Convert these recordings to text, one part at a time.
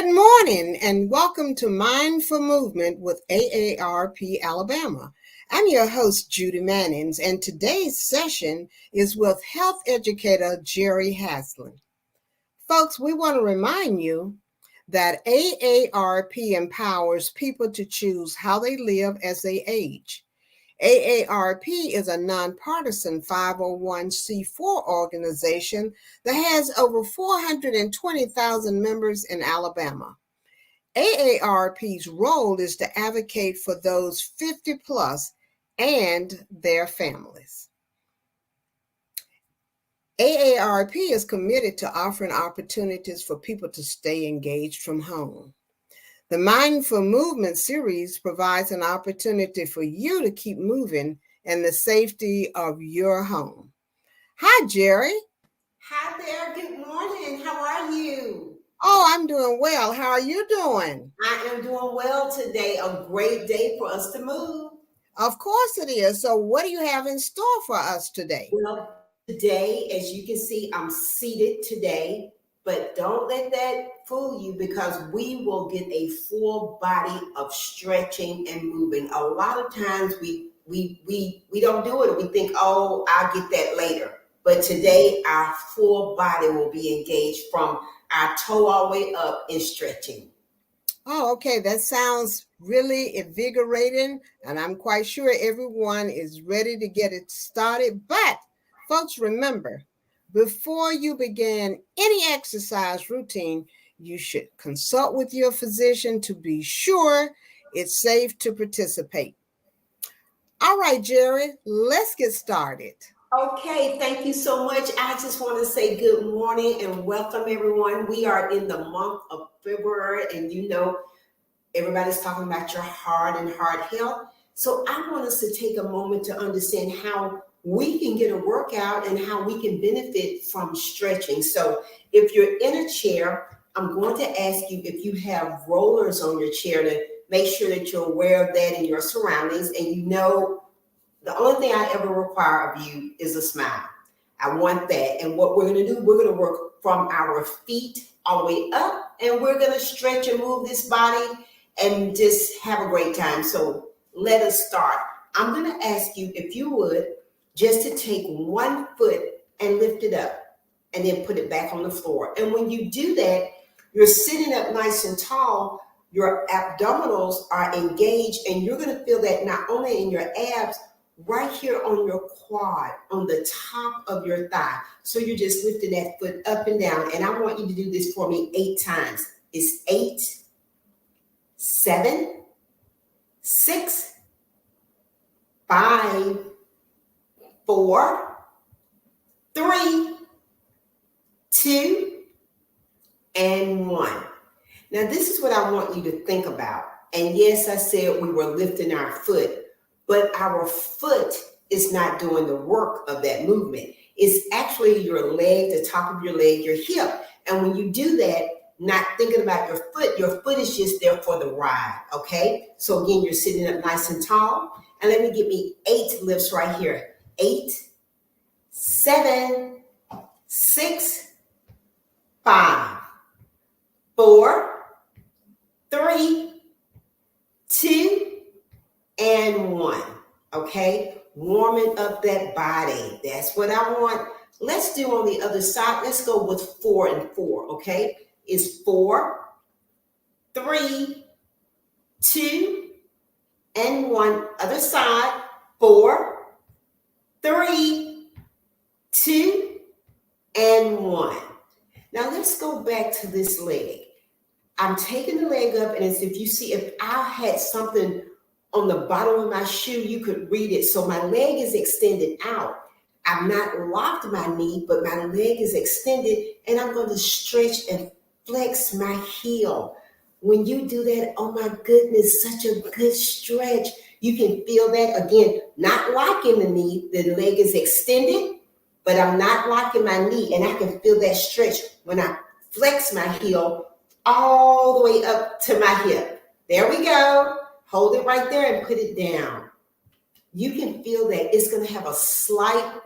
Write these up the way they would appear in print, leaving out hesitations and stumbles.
Good morning and welcome to Mindful Movement with AARP Alabama. I'm your host, Judy Mannings, and today's session is with Health Educator Jerri Haslem. Folks, we want to remind you that AARP empowers people to choose how they live as they age. AARP is a nonpartisan 501c4 organization that has over 420,000 members in Alabama. AARP's role is to advocate for those 50 plus and their families. AARP is committed to offering opportunities for people to stay engaged from home. The Mindful Movement series provides an opportunity for you to keep moving in the safety of your home. Hi, Jerri. Hi there. Good morning. How are you? Oh, I'm doing well. How are you doing? I am doing well today. A great day for us to move. Of course it is. So what do you have in store for us today? Well, today, as you can see, I'm seated today, but don't let that fool you because we will get a full body of stretching and moving. A lot of times we don't do it. We think, oh, I'll get that later. But today, our full body will be engaged from our toe all the way up in stretching. Oh, okay. That sounds really invigorating, and I'm quite sure everyone is ready to get it started. But, folks, remember, before you begin any exercise routine, you should consult with your physician to be sure it's safe to participate. All right, Jerri, let's get started. Okay, thank you so much. I just want to say good morning and welcome everyone. We are in the month of February, and everybody's talking about your heart and heart health. So I want us to take a moment to understand how we can get a workout and how we can benefit from stretching. So if you're in a chair, I'm going to ask you if you have rollers on your chair to make sure that you're aware of that in your surroundings, and the only thing I ever require of you is a smile. I want that. And what we're going to do, we're going to work from our feet all the way up, and we're going to stretch and move this body and just have a great time. So let us start. I'm going to ask you, if you would, just to take one foot and lift it up and then put it back on the floor. And when you do that, you're sitting up nice and tall. Your abdominals are engaged, and you're going to feel that not only in your abs, right here on your quad, on the top of your thigh. So you're just lifting that foot up and down. And I want you to do this for me 8 times. It's 8, 7, 6, 5, 4, 3, 2, and 1. Now, this is what I want you to think about. And yes, I said we were lifting our foot, but our foot is not doing the work of that movement. It's actually your leg, the top of your leg, your hip. And when you do that, not thinking about your foot is just there for the ride, okay? So again, you're sitting up nice and tall. And let me get me 8 lifts right here. 8, 7, 6, 5, 4, 3, 2, and 1. Okay, warming up that body. That's what I want. Let's do on the other side. Let's go with 4 and 4. Okay, it's 4, 3, 2, and 1. Other side. 4, 3, 2, and 1. Now let's go back to this leg. I'm taking the leg up, and as if you see, if I had something on the bottom of my shoe, you could read it. So my leg is extended out. I've not locked my knee, but my leg is extended, and I'm going to stretch and flex my heel. When you do that, oh my goodness, such a good stretch. You can feel that again, not locking the knee. The leg is extended, but I'm not locking my knee, and I can feel that stretch when I flex my heel all the way up to my hip. There we go. Hold it right there and put it down. You can feel that it's going to have a slight,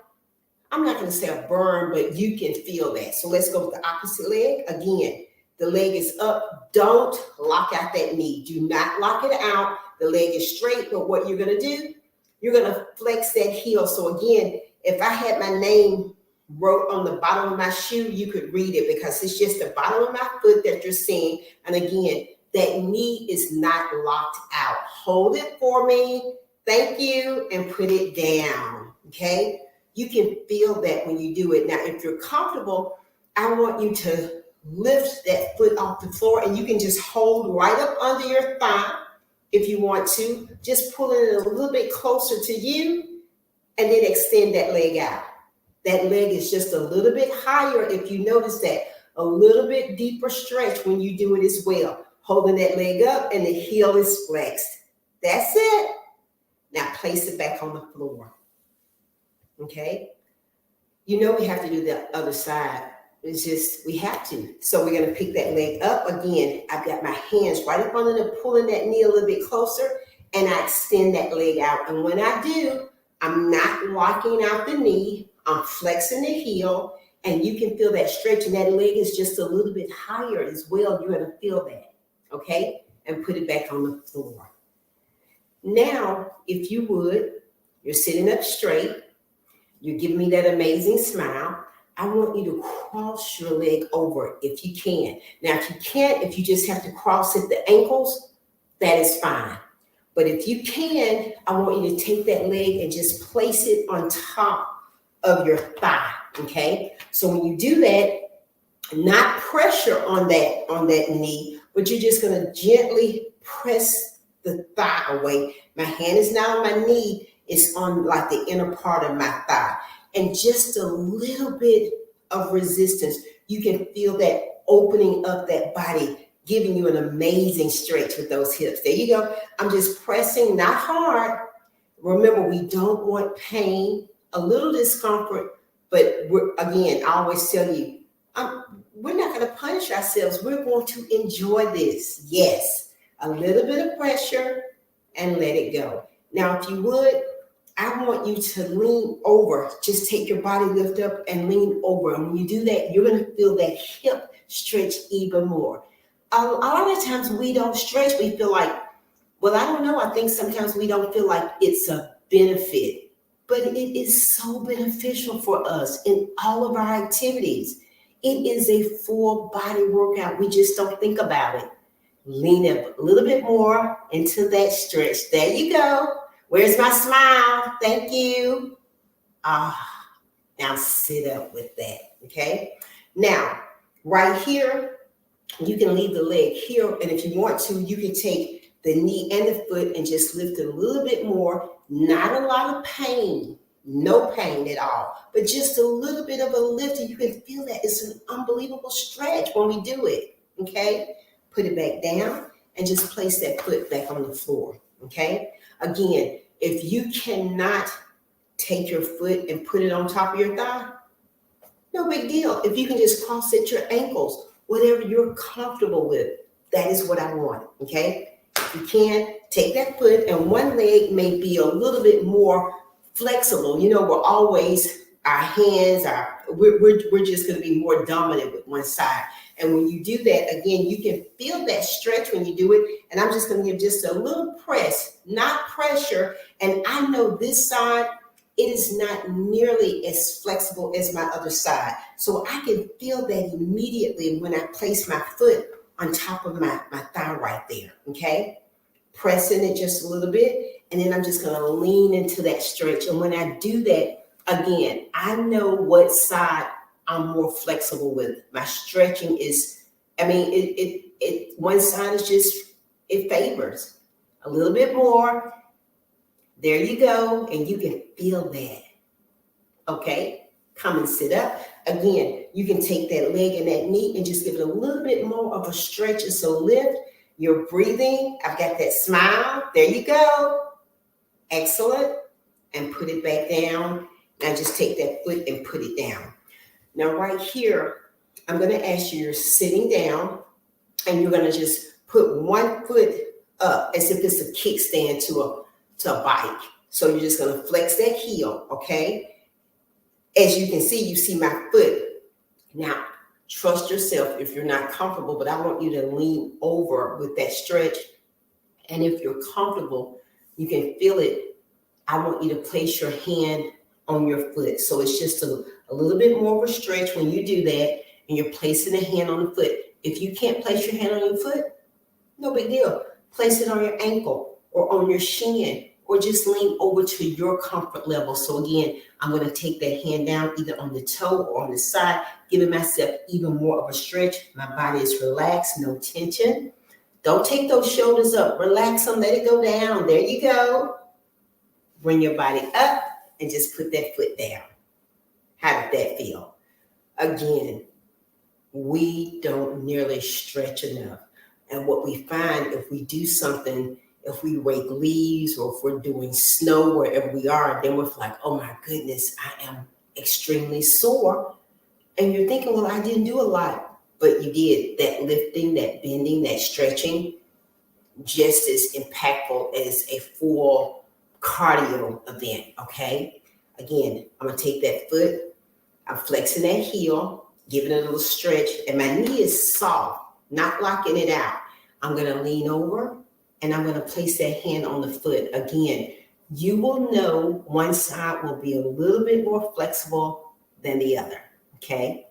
I'm not going to say a burn, but you can feel that. So let's go with the opposite leg. Again, The leg is up. Don't lock out that knee. Do not lock it out. The leg is straight, but what you're going to do, you're going to flex that heel. So again, if I had my name wrote on the bottom of my shoe, you could read it because it's just the bottom of my foot that you're seeing. And again, that knee is not locked out. Hold it for me. Thank you. And put it down. Okay. You can feel that when you do it. Now, if you're comfortable, I want you to lift that foot off the floor, and you can just hold right up under your thigh if you want to. Just pull it a little bit closer to you and then extend that leg out. That leg is just a little bit higher. If you notice that, a little bit deeper stretch when you do it as well. Holding that leg up and the heel is flexed. That's it. Now place it back on the floor. Okay? You know we have to do the other side. It's just, we have to. So we're going to pick that leg up. Again, I've got my hands right up under the, pulling that knee a little bit closer, and I extend that leg out. And when I do, I'm not locking out the knee. I'm flexing the heel, and you can feel that stretch, and that leg is just a little bit higher as well. You're going to feel that, okay? And put it back on the floor. Now, if you would, you're sitting up straight. You're giving me that amazing smile. I want you to cross your leg over if you can. Now, if you can't, if you just have to cross at the ankles, that is fine. But if you can, I want you to take that leg and just place it on top of your thigh, okay? So when you do that, not pressure on that knee, but you're just gonna gently press the thigh away. My hand is not on my knee, it's on like the inner part of my thigh. And just a little bit of resistance, you can feel that opening up that body, giving you an amazing stretch with those hips. There you go. I'm just pressing, not hard. Remember, we don't want pain, a little discomfort, but again, I always tell you, we're not going to punish ourselves. We're going to enjoy this. Yes, a little bit of pressure and let it go. Now, if you would, I want you to lean over. Just take your body, lift up and lean over. And when you do that, you're going to feel that hip stretch even more. A lot of times we don't stretch. We feel like, well, I don't know. I think sometimes we don't feel like it's a benefit. But it is so beneficial for us in all of our activities. It is a full body workout. We just don't think about it. Lean up a little bit more into that stretch. There you go. Where's my smile? Thank you. Now sit up with that, okay? Now, right here, you can leave the leg here, and if you want to, you can take the knee and the foot and just lift it a little bit more. Not a lot of pain, no pain at all, but just a little bit of a lift, and you can feel that it's an unbelievable stretch when we do it, okay? Put it back down and just place that foot back on the floor, okay? Again, if you cannot take your foot and put it on top of your thigh, no big deal. If you can just cross at your ankles, whatever you're comfortable with, that is what I want, okay? If you can, take that foot, and one leg may be a little bit more flexible. You know, we're always, our hands, we're just going to be more dominant with one side. And when you do that, again, you can feel that stretch when you do it. And I'm just going to give just a little press, not pressure. And I know this side, it is not nearly as flexible as my other side. So I can feel that immediately when I place my foot on top of my thigh right there, okay? Pressing it just a little bit. And then I'm just going to lean into that stretch. And when I do that, again, I know what side I'm more flexible with. My stretching is, I mean, it one side is just, it favors a little bit more. There you go. And you can feel that. Okay. Come and sit up. Again, you can take that leg and that knee and just give it a little bit more of a stretch. And so lift. You're breathing. I've got that smile. There you go. Excellent. And put it back down. Now just take that foot and put it down. Now, right here, I'm going to ask you, you're sitting down, and you're going to just put one foot up as if it's a kickstand to a bike. So you're just going to flex that heel, okay? As you can see, you see my foot. Now, Trust yourself if you're not comfortable, but I want you to lean over with that stretch. And if you're comfortable, you can feel it. I want you to place your hand on your foot. So it's just a little bit more of a stretch when you do that, and you're placing a hand on the foot. If you can't place your hand on your foot, no big deal. Place it on your ankle or on your shin, or just lean over to your comfort level. So again, I'm going to take that hand down either on the toe or on the side, giving myself even more of a stretch. My body is relaxed, no tension. Don't take those shoulders up. Relax them, let it go down. There you go. Bring your body up and just put that foot down. How did that feel? Again, we don't nearly stretch enough. And what we find, if we do something, if we rake leaves or if we're doing snow wherever we are, then we're like, oh my goodness, I am extremely sore. And you're thinking, well, I didn't do a lot. But you did. That lifting, that bending, that stretching, just as impactful as a full cardio event, okay? Again, I'm going to take that foot. I'm flexing that heel, giving it a little stretch, and my knee is soft, not locking it out. I'm going to lean over, and I'm going to place that hand on the foot. Again, you will know one side will be a little bit more flexible than the other, okay?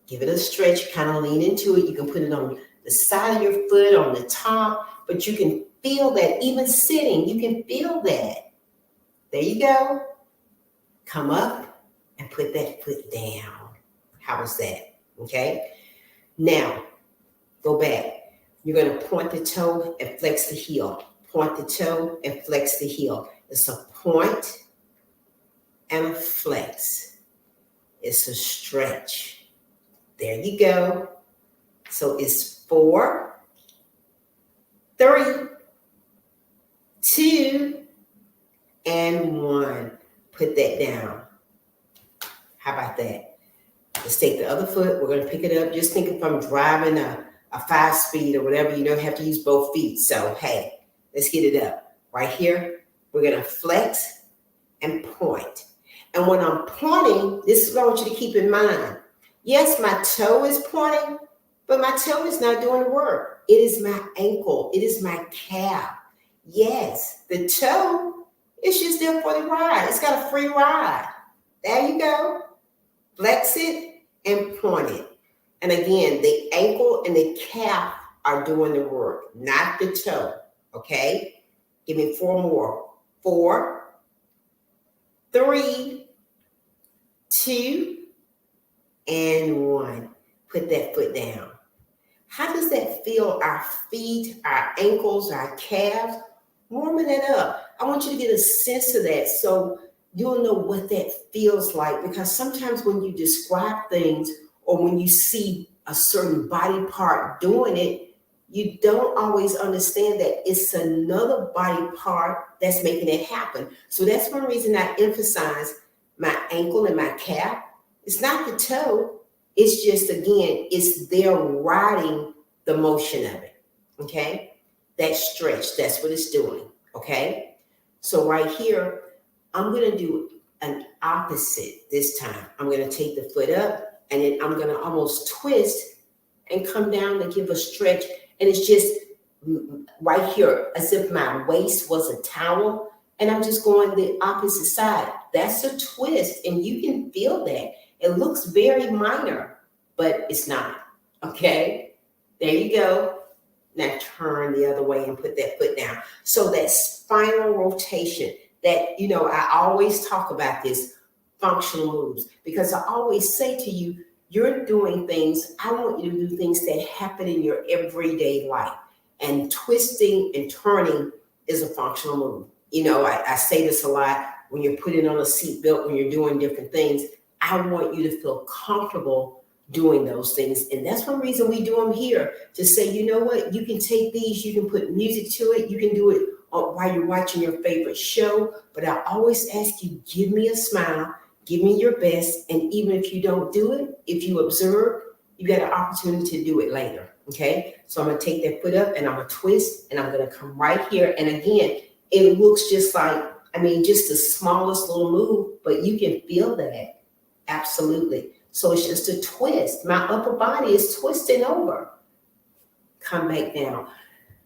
Give it a stretch, kind of lean into it. You can put it on the side of your foot, on the top, but you can feel that even sitting, you can feel that. There you go. Come up and put that foot down. How was that? Okay. Now, go back. You're going to point the toe and flex the heel. Point the toe and flex the heel. It's a point and a flex. It's a stretch. There you go. So it's 4, 3, 2, and 1. Put that down. How about that? Let's take the other foot. We're going to pick it up. Just think if I'm driving a 5-speed or whatever, you don't have to use both feet. So, hey, let's get it up. Right here, we're going to flex and point. And when I'm pointing, this is what I want you to keep in mind. Yes, my toe is pointing, but my toe is not doing the work. It is my ankle. It is my calf. Yes, the toe is just there for the ride. It's got a free ride. There you go. Flex it and point it. And again, the ankle and the calf are doing the work, not the toe. Okay? Give me 4 more. 4, 3, 2, and 1. Put that foot down. How does that feel? Our feet, our ankles, our calves, warming it up. I want you to get a sense of that so you'll know what that feels like, because sometimes when you describe things or when you see a certain body part doing it, you don't always understand that it's another body part that's making it happen. So that's one reason I emphasize my ankle and my calf. It's not the toe. It's just, again, it's there riding the motion of it, okay? That stretch, that's what it's doing, okay? So right here, I'm going to do an opposite this time. I'm going to take the foot up, and then I'm going to almost twist and come down to give a stretch. And it's just right here, as if my waist was a towel, and I'm just going the opposite side. That's a twist, and you can feel that. It looks very minor, but it's not, okay? There you go. Now turn the other way and put that foot down. So that spinal rotation, that, I always talk about this, functional moves, because I always say to you, you're doing things, I want you to do things that happen in your everyday life. And twisting and turning is a functional move. I say this a lot when you're putting on a seatbelt, when you're doing different things. I want you to feel comfortable doing those things. And that's one reason we do them here, to say, you know what, you can take these, you can put music to it, you can do it while you're watching your favorite show. But I always ask you, give me a smile, give me your best. And even if you don't do it, if you observe, you got an opportunity to do it later. Okay. So I'm going to take that foot up and I'm going to twist and I'm going to come right here. And again, it looks just like, just the smallest little move, but you can feel that. Absolutely. So it's just a twist. My upper body is twisting over. Come back down.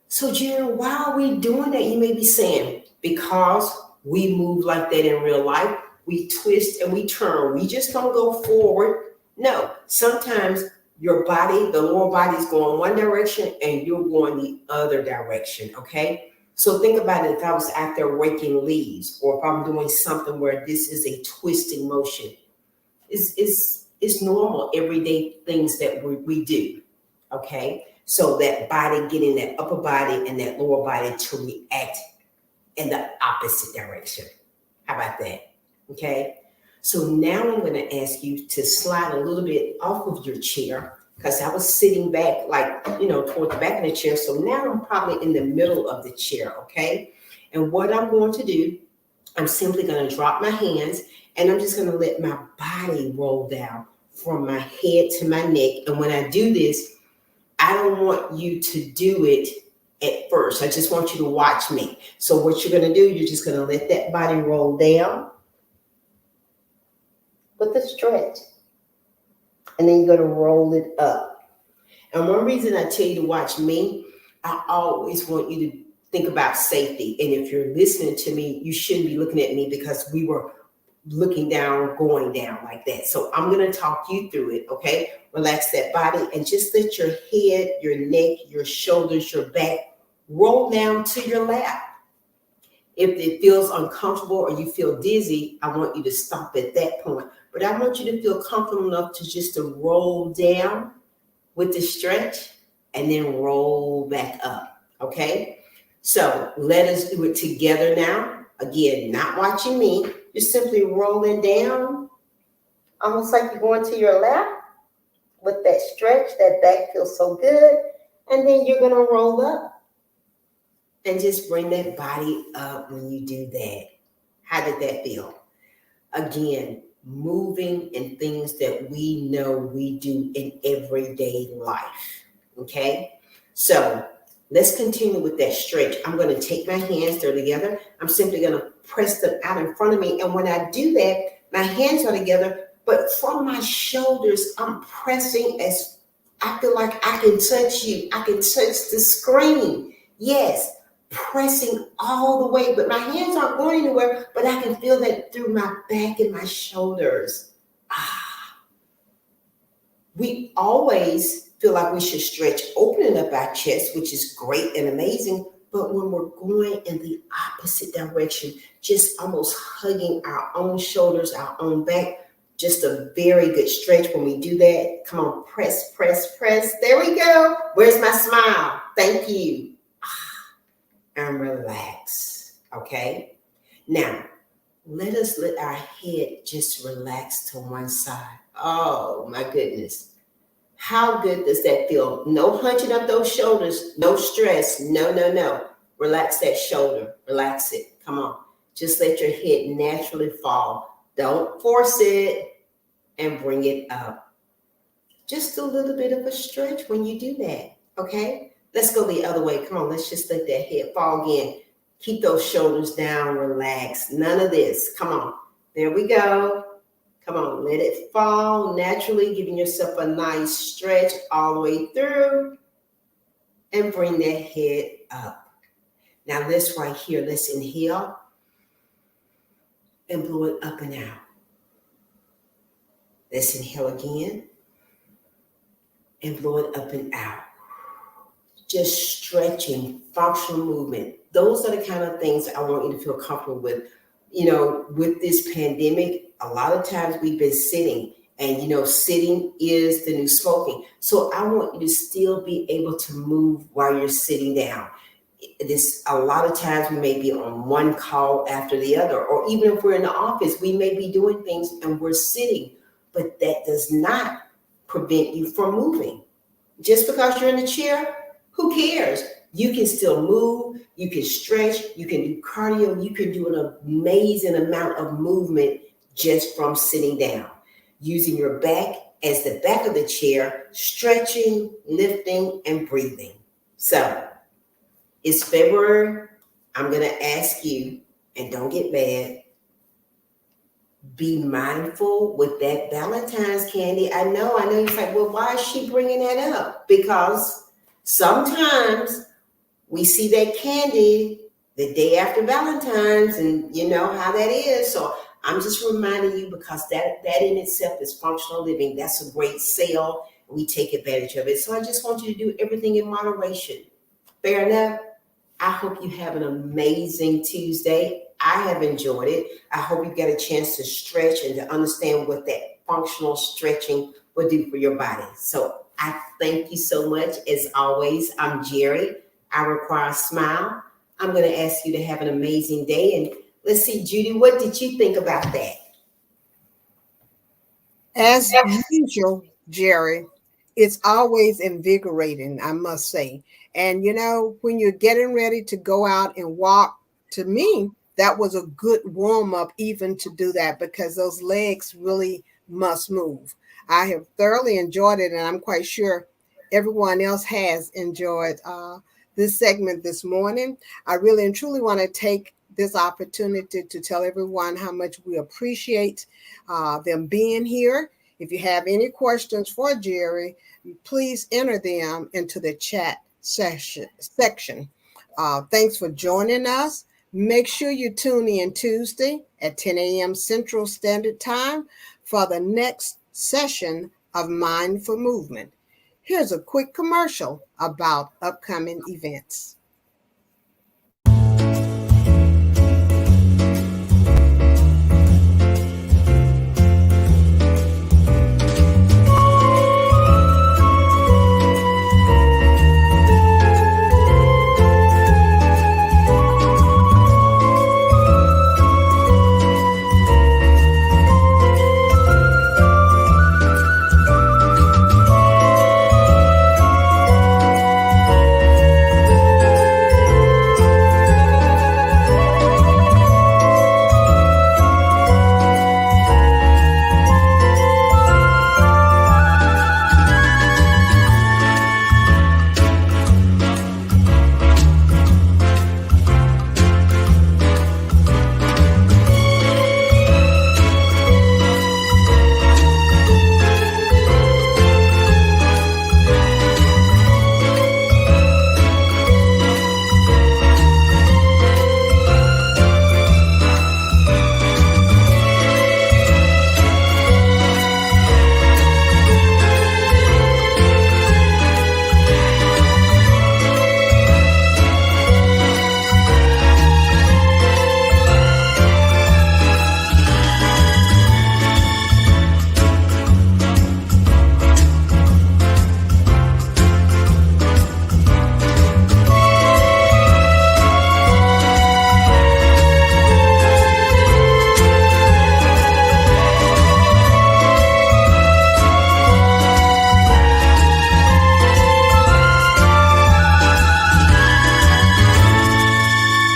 So, Jerri, why are we doing that? You may be saying, because we move like that in real life. We twist and we turn. We just don't go forward. No, sometimes your body, the lower body is going one direction and you're going the other direction, okay? So think about it. If I was out there raking leaves, or if I'm doing something where this is a twisting motion, it's normal, everyday things that we do, okay? So that body getting that upper body and that lower body to react in the opposite direction. How about that? Okay. So now I'm going to ask you to slide a little bit off of your chair, because I was sitting back, like, toward the back of the chair. So now I'm probably in the middle of the chair. Okay. And what I'm going to do, I'm simply going to drop my hands and I'm just going to let my body roll down from my head to my neck. And when I do this, I don't want you to do it at first. I just want you to watch me. So what you're going to do, you're just going to let that body roll down with a stretch. And then you're going to roll it up. And one reason I tell you to watch me, I always want you to think about safety. And if you're listening to me, you shouldn't be looking at me, because we were looking down, going down like that. So I'm going to talk you through it, okay? Relax that body and just let your head, your neck, your shoulders, your back roll down to your lap. If it feels uncomfortable or you feel dizzy, I want you to stop at that point. But I want you to feel comfortable enough to just to roll down with the stretch and then roll back up, okay? So let us do it together now. Again, not watching me, just simply rolling down, almost like you're going to your lap with that stretch. That back feels so good. And then you're going to roll up and just bring that body up when you do that. How did that feel? Again, moving and things that we know we do in everyday life, okay? So let's continue with that stretch. I'm going to take my hands, they're together. I'm simply going to press them out in front of me. And when I do that, my hands are together, but from my shoulders, I'm pressing as I feel like I can touch you. I can touch the screen. Yes, pressing all the way, but my hands aren't going anywhere, but I can feel that through my back and my shoulders. We always feel like we should stretch, opening up our chest, which is great and amazing. But when we're going in the opposite direction, just almost hugging our own shoulders, our own back, just a very good stretch when we do that. Come on, press, press, press. There we go. Where's my smile? Thank you. And relax, okay? Now, let us let our head just relax to one side. Oh, my goodness. How good does that feel? No hunching up those shoulders, no stress, no. Relax that shoulder, relax it. Come on, just let your head naturally fall. Don't force it, and bring it up. Just a little bit of a stretch when you do that, okay? Let's go the other way. Come on, let's just let that head fall again. Keep those shoulders down, relax. None of this. Come on, there we go. Come on, let it fall naturally, giving yourself a nice stretch all the way through, and bring that head up. Now this right here, let's inhale and blow it up and out. Let's inhale again and blow it up and out. Just stretching, functional movement. Those are the kind of things I want you to feel comfortable with. With this pandemic, a lot of times we've been sitting, and sitting is the new smoking. So I want you to still be able to move while you're sitting down. A lot of times we may be on one call after the other, or even if we're in the office, we may be doing things and we're sitting, but that does not prevent you from moving. Just because you're in the chair, who cares? You can still move, you can stretch, you can do cardio, you can do an amazing amount of movement just from sitting down, using your back as the back of the chair, stretching, lifting, and breathing. So it's February. I'm going to ask you, and don't get mad, be mindful with that Valentine's candy. I know you're like, well, why is she bringing that up? Because sometimes we see that candy the day after Valentine's, and you know how that is. So I'm just reminding you because that in itself is functional living. That's a great sale. We take advantage of it. So I just want you to do everything in moderation. Fair enough? I hope you have an amazing Tuesday. I have enjoyed it. I hope you get a chance to stretch and to understand what that functional stretching will do for your body. So I thank you so much. As always, I'm Jerri. I require a smile. I'm going to ask you to have an amazing day. And let's see, Judy, what did you think about that? As usual, Jerri, it's always invigorating, I must say. And when you're getting ready to go out and walk, to me, that was a good warm up, even to do that, because those legs really must move. I have thoroughly enjoyed it, and I'm quite sure everyone else has enjoyed this segment this morning. I really and truly want to take this opportunity to tell everyone how much we appreciate them being here. If you have any questions for Jerri, please enter them into the chat section. Thanks for joining us. Make sure you tune in Tuesday at 10 a.m. Central Standard Time for the next session of Mindful Movement. Here's a quick commercial about upcoming events.